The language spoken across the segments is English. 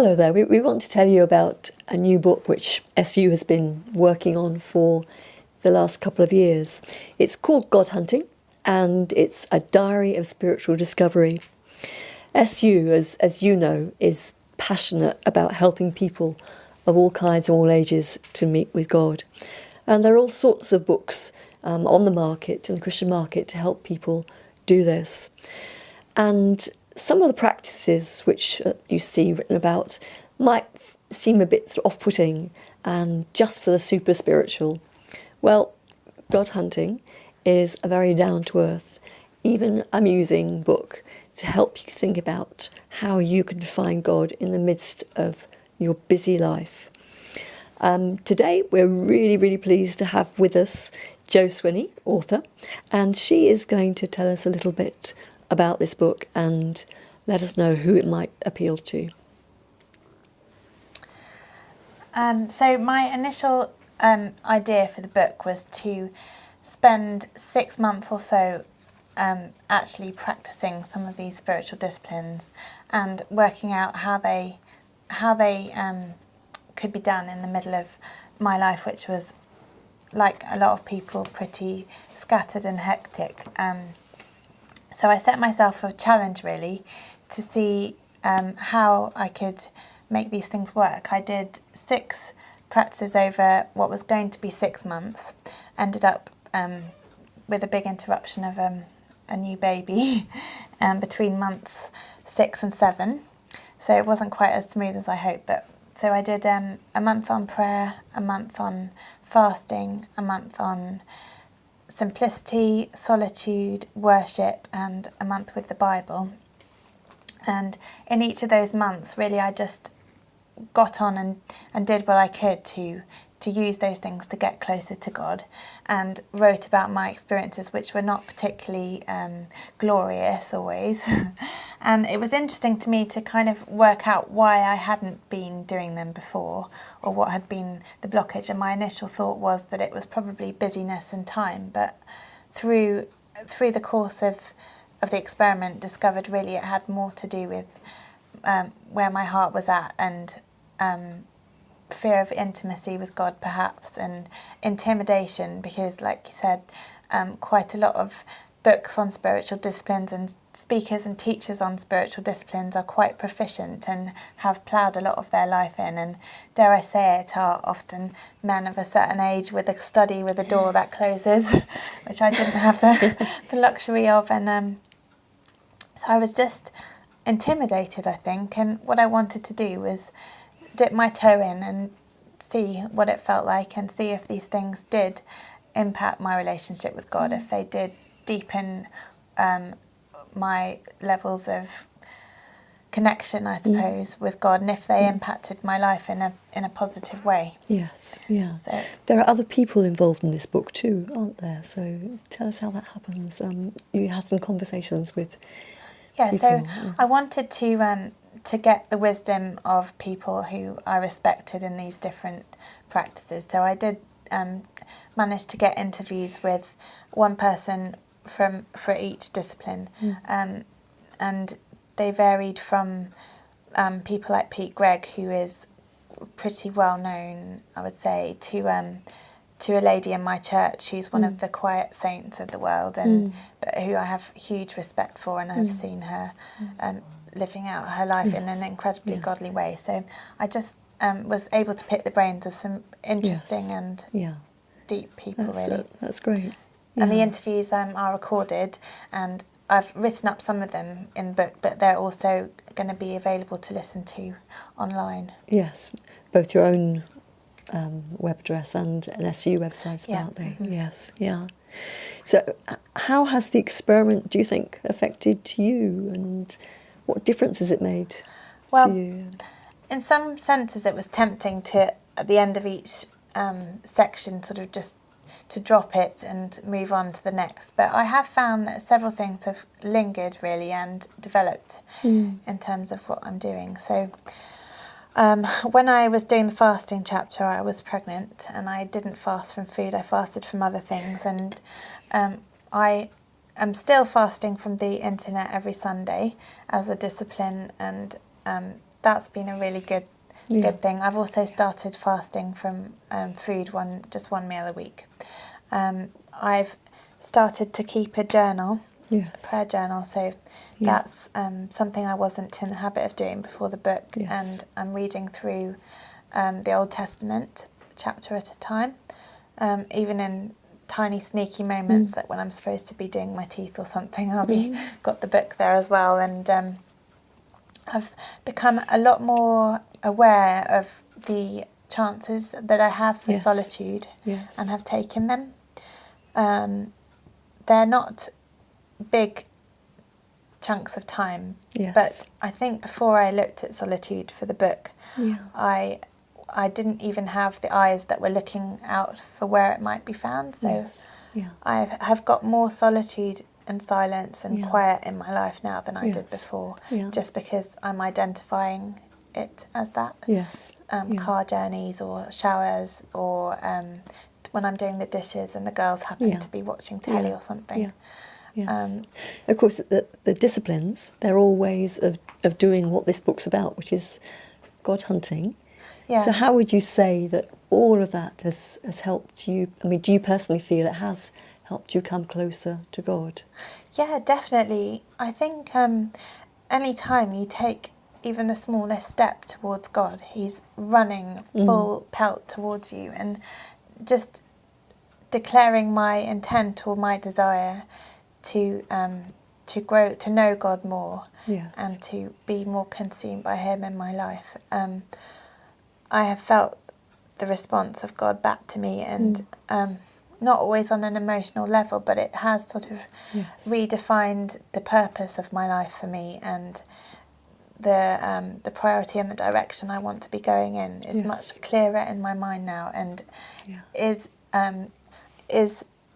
Hello there. We want to tell you about a new book which SU has been working on for the last couple of years. It's called God Hunting, and it's a diary of spiritual discovery. SU, as you know, is passionate about helping people of all kinds and all ages to meet with God. And there are all sorts of books on the market, in the Christian market, to help people do this. And some of the practices which you see written about might seem a bit sort of off-putting and just for the super spiritual. Well, God Hunting is a very down-to-earth, even amusing book to help you think about how you can find God in the midst of your busy life. Today, we're really, really pleased to have with us Jo Swinney, author, and she is going to tell us a little bit about this book and let us know who it might appeal to. So my initial idea for the book was to spend 6 months or so actually practicing some of these spiritual disciplines and working out how they could be done in the middle of my life, which was, like a lot of people, pretty scattered and hectic. So I set myself a challenge really to see how I could make these things work. I did 6 practices over what was going to be 6 months. Ended up with a big interruption of a new baby between months 6 and 7. So it wasn't quite as smooth as I hoped. But so I did a month on prayer, a month on fasting, a month on simplicity, solitude, worship, and a month with the Bible. And in each of those months, really, I just got on and did what I could to use those things to get closer to God, and wrote about my experiences, which were not particularly glorious always. And it was interesting to me to kind of work out why I hadn't been doing them before, or what had been the blockage. And my initial thought was that it was probably busyness and time, but through the course of the experiment, discovered really it had more to do with where my heart was at, and fear of intimacy with God perhaps, and intimidation, because like you said, quite a lot of books on spiritual disciplines and speakers and teachers on spiritual disciplines are quite proficient and have ploughed a lot of their life in, and dare I say it, are often men of a certain age with a study with a door that closes, which I didn't have the luxury of. And so I was just intimidated, I think, and what I wanted to do was dip my toe in and see what it felt like, and see if these things did impact my relationship with God, if they did deepen my levels of connection, I suppose, with God, and if they impacted my life in a positive way. Yes, yeah. So, there are other people involved in this book too, aren't there? So tell us how that happens. You had some conversations with people. So I wanted to get the wisdom of people who I respected in these different practices. So I did manage to get interviews with one person for each discipline, and they varied from people like Pete Greig, who is pretty well known, I would say, to a lady in my church who's one of the quiet saints of the world, and but who I have huge respect for, and I've seen her living out her life in an incredibly godly way. So I just was able to pick the brains of some interesting and deep people, really. That's great. And the interviews are recorded, and I've written up some of them in the book, but they're also going to be available to listen to online. Yes, both your own web address and an SU website, aren't they? Yes, yeah. So how has the experiment, do you think, affected you, and what difference has it made to you? In some senses it was tempting to, at the end of each section, sort of just to drop it and move on to the next. But I have found that several things have lingered, really, and developed in terms of what I'm doing. So when I was doing the fasting chapter, I was pregnant, and I didn't fast from food, I fasted from other things. And I am still fasting from the internet every Sunday as a discipline, and that's been a really good Yeah. good thing. I've also started fasting from food, just one meal a week. I've started to keep a journal, Yes. prayer journal, so Yeah. that's something I wasn't in the habit of doing before the book. Yes. And I'm reading through the Old Testament chapter at a time, even in tiny sneaky moments, like when I'm supposed to be doing my teeth or something, I'll be got the book there as well. And I've become a lot more aware of the chances that I have for Yes. solitude, Yes. and have taken them. They're not big chunks of time, Yes. but I think before I looked at solitude for the book, Yeah. I didn't even have the eyes that were looking out for where it might be found. So Yes. Yeah. I have got more solitude and silence and Yeah. quiet in my life now than I did Yes. before, Yeah. just because I'm identifying it as that. Yes. Yeah. Car journeys or showers, or when I'm doing the dishes and the girls happen Yeah. to be watching telly Yeah. or something. Yeah. Yes. Um, Of course, the disciplines, they're all ways of doing what this book's about, which is God hunting. Yeah. So how would you say that all of that has helped you? I mean, do you personally feel it has helped you come closer to God? Yeah, definitely. I think any time you take even the smallest step towards God, He's running full pelt towards you, and just declaring my intent or my desire to grow, to know God more, Yes. and to be more consumed by Him in my life. I have felt the response of God back to me, and not always on an emotional level, but it has sort of Yes. redefined the purpose of my life for me, and the priority and the direction I want to be going in is Yes. much clearer in my mind now, and Yeah. is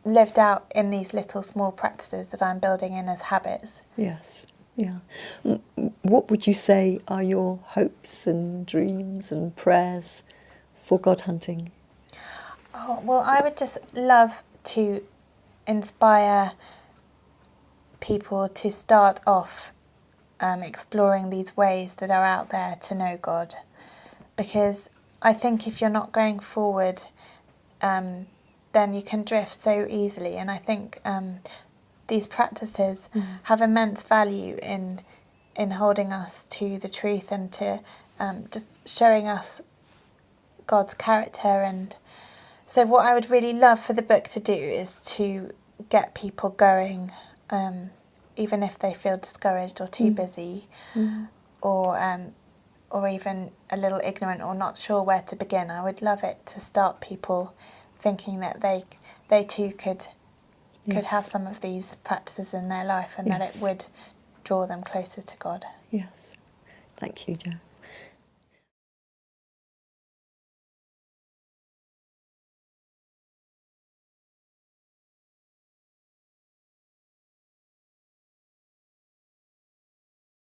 lived out in these little small practices that I'm building in as habits. Yes. Yeah. What would you say are your hopes and dreams and prayers for God hunting? Oh, well, I would just love to inspire people to start off exploring these ways that are out there to know God, because I think if you're not going forward, then you can drift so easily, and I think these practices have immense value in holding us to the truth, and to just showing us God's character. And so what I would really love for the book to do is to get people going, even if they feel discouraged or too busy, or even a little ignorant or not sure where to begin. I would love it to start people thinking that they too could Yes. have some of these practices in their life, and that it Yes. would draw them closer to God. Yes. Thank you, Jo.